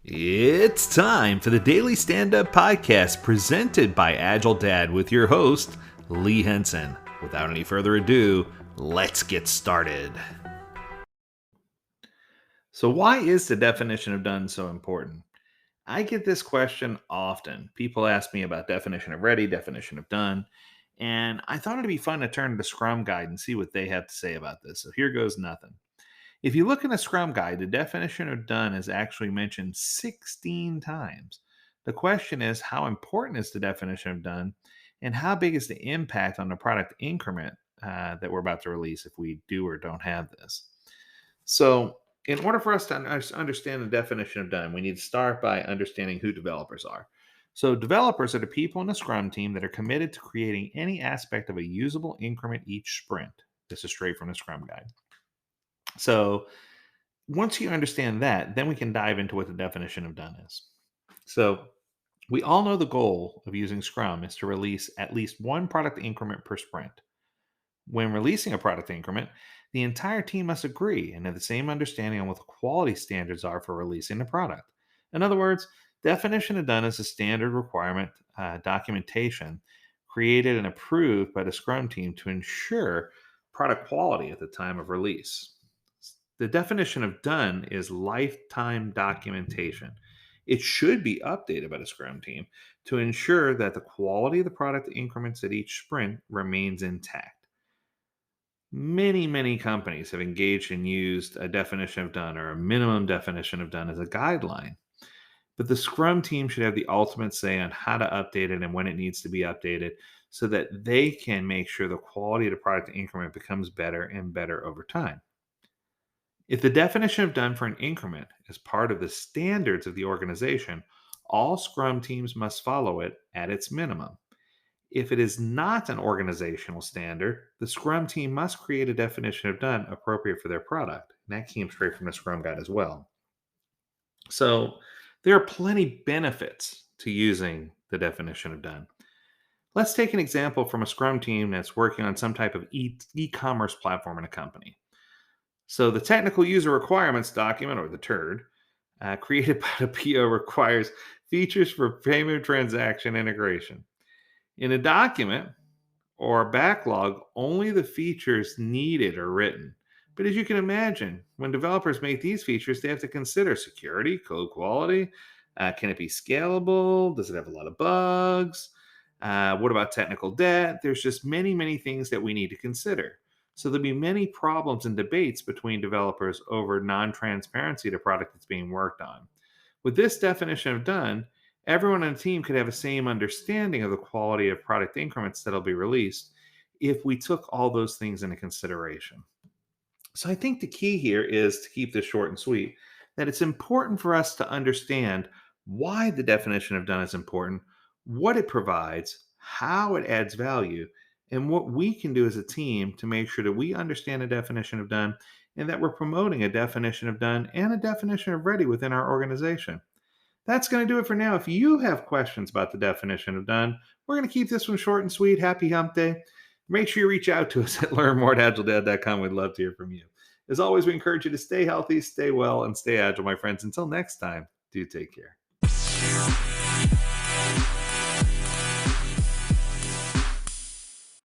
It's time for the Daily Stand Up Podcast presented by Agile Dad with your host, Lee Henson. Without any further ado, let's get started. So, why is the definition of done so important? I get this question often. People ask me about definition of ready, definition of done, and I thought it'd be fun to turn to the Scrum Guide and see what they have to say about this. So, here goes nothing. If you look in the Scrum Guide, the definition of done is actually mentioned 16 times. The question is, how important is the definition of done, and how big is the impact on the product increment that we're about to release if we do or don't have this? So, in order for us to understand the definition of done, we need to start by understanding who developers are. So, developers are the people in the Scrum team that are committed to creating any aspect of a usable increment each sprint. This is straight from the Scrum Guide. So, once you understand that, then we can dive into what the definition of done is. So, we all know the goal of using Scrum is to release at least one product increment per sprint. When releasing a product increment, the entire team must agree and have the same understanding on what the quality standards are for releasing the product. In other words, definition of done is a standard requirement documentation created and approved by the Scrum team to ensure product quality at the time of release. The definition of done is lifetime documentation. It should be updated by the Scrum team to ensure that the quality of the product increments at each sprint remains intact. Many companies have engaged and used a definition of done or a minimum definition of done as a guideline. But the Scrum team should have the ultimate say on how to update it and when it needs to be updated so that they can make sure the quality of the product increment becomes better and better over time. If the definition of done for an increment is part of the standards of the organization, all Scrum teams must follow it at its minimum. If it is not an organizational standard, the Scrum team must create a definition of done appropriate for their product. And that came straight from the Scrum Guide as well. So there are plenty benefits to using the definition of done. Let's take an example from a Scrum team that's working on some type of e-commerce platform in a company. So the technical user requirements document, or the TURD, created by the PO requires features for payment transaction integration. In a document or a backlog, only the features needed are written. But as you can imagine, when developers make these features, they have to consider security, code quality. Can it be scalable? Does it have a lot of bugs? What about technical debt? There's just many things that we need to consider. So there'll be many problems and debates between developers over non-transparency of the product that's being worked on. With this definition of done, everyone on the team could have the same understanding of the quality of product increments that'll be released if we took all those things into consideration. So I think the key here is to keep this short and sweet, that it's important for us to understand why the definition of done is important, what it provides, how it adds value, and what we can do as a team to make sure that we understand the definition of done and that we're promoting a definition of done and a definition of ready within our organization. That's going to do it for now. If you have questions about the definition of done, we're going to keep this one short and sweet. Happy hump day. Make sure you reach out to us at learnmore@agiledad.com. We'd love to hear from you. As always, we encourage you to stay healthy, stay well, and stay agile, my friends. Until next time, do take care.